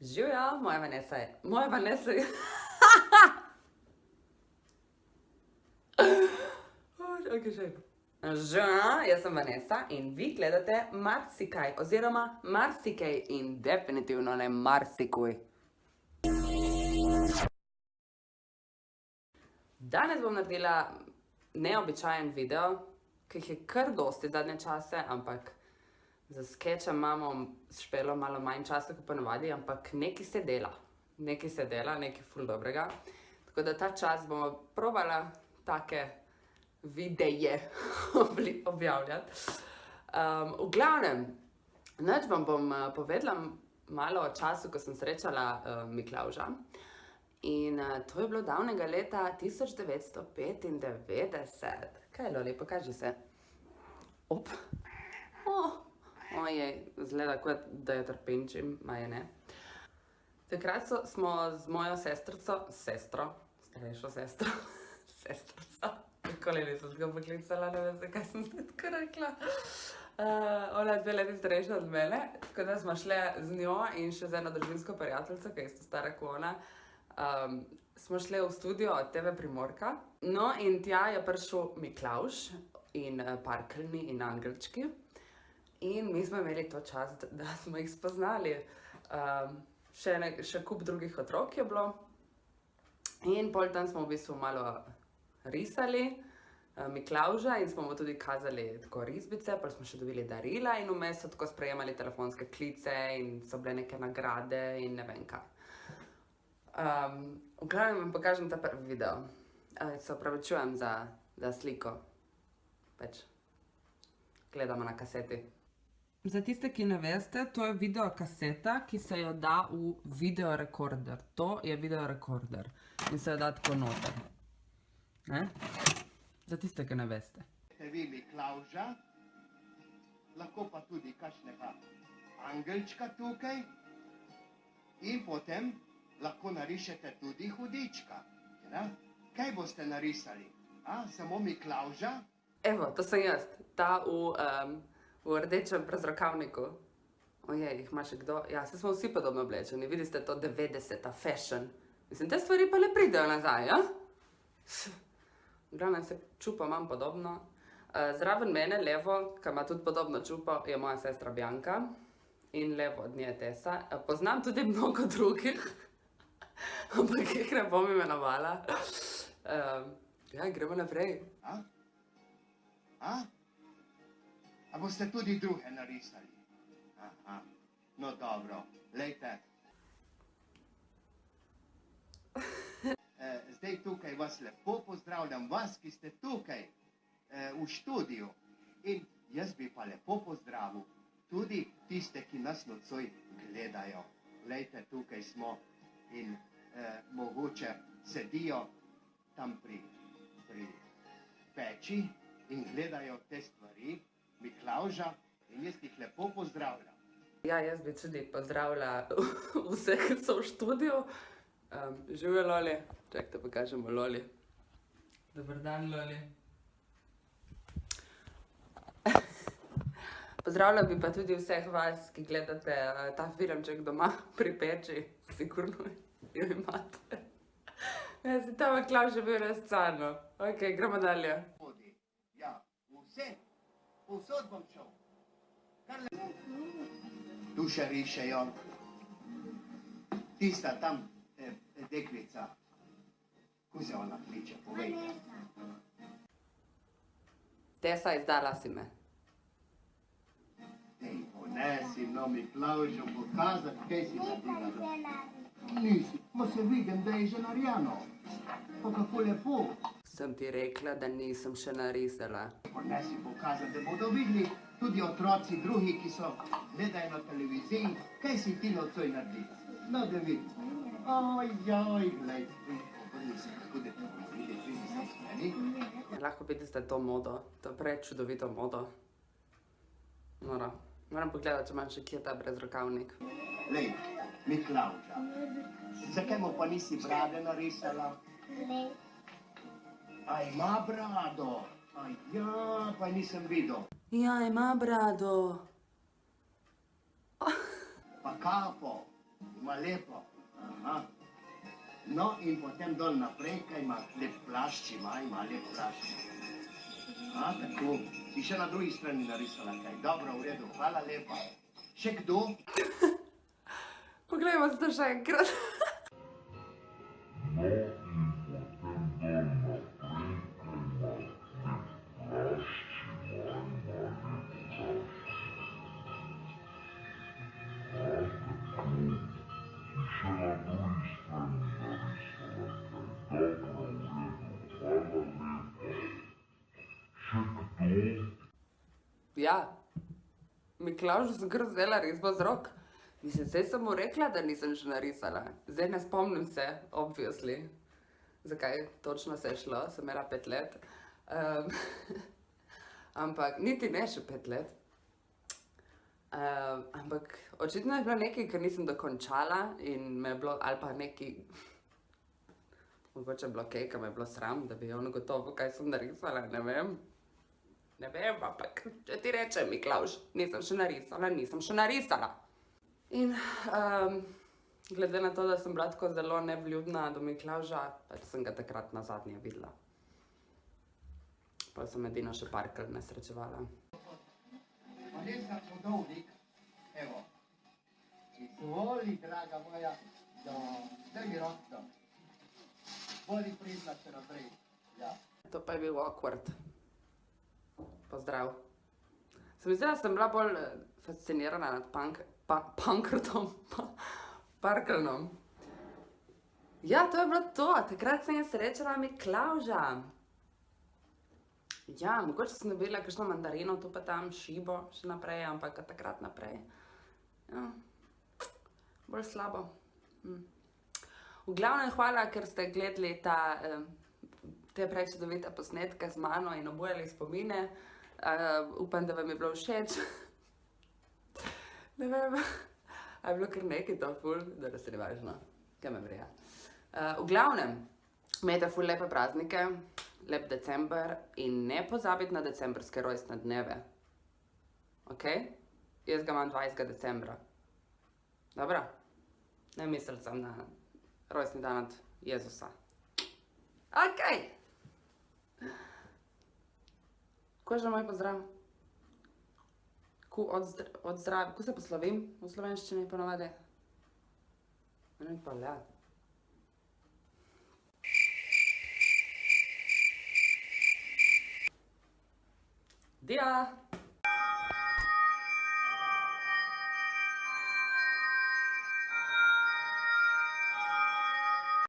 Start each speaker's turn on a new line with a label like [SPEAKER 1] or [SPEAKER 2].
[SPEAKER 1] Živjo, moja Vanessa je. Moja Vanessa je. Okay, še. Živjo, jaz sem Vanessa in vi gledate Marsikaj oziroma Marsikaj in definitivno ne Marsikuj. Danes bom naredila neobičajen video, ki jih je kar dosti zadnje čase, ampak za skečem imamo s Špelo malo manj časa, kot ponavadi, ampak nekaj se dela. Nekaj ful dobrega. Tako da ta čas bomo probala take videje objavljati. V glavnem, nič vam bom povedala malo o času, ko sem srečala Miklavža. In to je bilo davnega leta 1995. Kaj je, Loli, pokaži se. Op. Ojej, zgleda, kot da je trpinčim, ma je ne. Takrat smo z mojo sestrico, nikoli nisem tako poklicala, ne vem, zakaj sem se tako rekla. Ona je 2 leti starejša od mene, tako da smo šle z njo in še z eno družinsko prijateljico, ki je isto stara kot ona, smo šle v studio od TV Primorka. No, in tja je prišel Miklavž in parkeljni in angelčki. In mi smo imeli to čast, da smo jih spoznali. Še kup drugih otrok je bilo. In pol tam smo v bistvu malo risali Miklavža in smo mu tudi kazali tako risbice, pa smo še dobili darila in vmes so tako sprejemali telefonske klice in so bile neke nagrade in ne vem kaj. V glavnem vam pokažem ta prvi video. Se opravičujem za sliko. Pač gledamo na kaseti. Za tiste, ki ne veste, to je videokaseta, ki se jo da v videorekorder. To je videorekorder in se jo da tako noter. Za tiste, ki ne veste.
[SPEAKER 2] Vi Miklavža, lahko pa tudi kakšnega angelčka tukaj in potem lahko narišete tudi hudička. Kaj boste narisali? Samo Miklavža?
[SPEAKER 1] Evo, to sem jaz. Ta v rdečem prezrokavniku. Ojej, jih ima še kdo? Ja, se smo vsi podobno oblečeni. Vidite to 90-ta fashion. Mislim, te stvari pa ne pridejo nazaj, ja? V glavnem se čupa imam podobno. Zraven mene, levo, ki ima tudi podobno čupo, je moja sestra Bjanka. In levo od nje je Tesa. Poznam tudi mnogo drugih, ampak jih ne bom imenovala. Ja, gremo naprej.
[SPEAKER 2] A boste tudi druge narisali? No dobro, lejte. Zdaj tukaj vas lepo pozdravljam, vas, ki ste tukaj v študiju. In jaz bi pa lepo pozdravil tudi tiste, ki nas nocoj gledajo. Lejte, tukaj smo in mogoče sedijo tam pri peči in gledajo te stvari Miklavža in jaz jih lepo pozdravljam.
[SPEAKER 1] Ja, jaz bi tudi pozdravila vse, ki so v študiju. Živjo, Loli. Čak, te pokažemo Loli. Dober dan, Loli. Pozdravila bi pa tudi vseh vas, ki gledate ta filmček doma pri peči. Sigurno jo imate. Ja, si ta Miklavž je bil res carno. Ok, gremo dalje.
[SPEAKER 2] Ja, povsod bom šel. Tu še rišejo. Tista tam deklica. Ko se ona kliče, povejte.
[SPEAKER 1] Tesa, izdala si me.
[SPEAKER 2] Ponesi, no, Miklavžu pokazati, kaj si naredila. Nisi, pa se vidim, da je že narjano. Pa kako lepo.
[SPEAKER 1] Sem ti rekla, da nisem še narisala.
[SPEAKER 2] Ponesi pokazati, da bodo videli tudi otroci drugi, ki so gledajo na televiziji, kaj si ti nocoj naredila. No, da vidim. Ojoj, glej.
[SPEAKER 1] Lahko vidite to modo, to prečudovito modo. Moram pogledati, če imam še kje ta brezrokavnik.
[SPEAKER 2] Lej, Miklavža, zakaj mu pa nisi brade narisala?
[SPEAKER 3] Ne.
[SPEAKER 2] A ima brado? Ja, pa nisem videl.
[SPEAKER 1] Ja, ima brado.
[SPEAKER 2] Pa kapo. Ma lepo. Aha. No, in potem dol naprej, kaj ima lep plašč, ima lep plašč. A, tako. Si še na drugi strani narisala kaj. Dobro, v redu, hvala lepa. Še kdo?
[SPEAKER 1] Poglejmo se to še enkrat.
[SPEAKER 3] No, in potem dol naprej, kaj ima lep plašč, ima lep plašč. Si še na drugi strani narisala kaj. Dobro, v redu, hvala lepa. Še kdo?
[SPEAKER 1] Ja, Miklavžu sem kar vzela risbo z rok. Mislim, saj sem mu rekla, da nisem še narisala. Zdaj ne spomnim se, obviously, zakaj točno se je šlo, sem imela 5 let. Ampak, niti ne še 5 let. Ampak očitno je bilo nekaj, ker nisem dokončala in me je bilo, ali pa nekaj, mogoče je bilo kaj, ker me je bilo sram, da bi on gotovo, kaj sem narisala, ne vem. Ne vem, ampak, če ti rečem, Miklavž, nisem še narisala. In glede na to, da sem bila tako zelo nevljudna do Miklavža, pač sem ga takrat nazadnje videla. Pa sem edino še parkrat ne srečevala.
[SPEAKER 2] Pa res na hodovnik, evo. Izvoli, draga moja, daj mi roko. Voli pridla se naprej, ja.
[SPEAKER 1] To pa je bil awkward. Pozdrav. Se mi zdi, da sem bila bolj fascinirana nad Pankrtom, Parkelnom. Ja, to je bilo to. Takrat sem jaz srečala Miklavža. Ja, mogoče sem dobila kakšno mandarino, tu pa tam šibo še naprej, ampak takrat naprej. Ja, bolj slabo. V glavnem hvala, ker ste gledali te prečudovite posnetke z mano in obujali spomine. Upam, da vam je bilo všeč. Ne vem, a je bilo kar nekaj to ful, da se ne važno, kaj me vrija. V glavnem, imejte ful lepe praznike, lep december in ne pozabiti na decembrske rojstne dneve. Ok? Jaz ga imam 20. decembra. Dobro? Ne mislila sem na rojstni dan od Jezusa. Ok! Ko je že moj pozdrav? Odzdrav, ko se poslovim v slovenščini ponovadi? Ne vem pa, ja. Dia!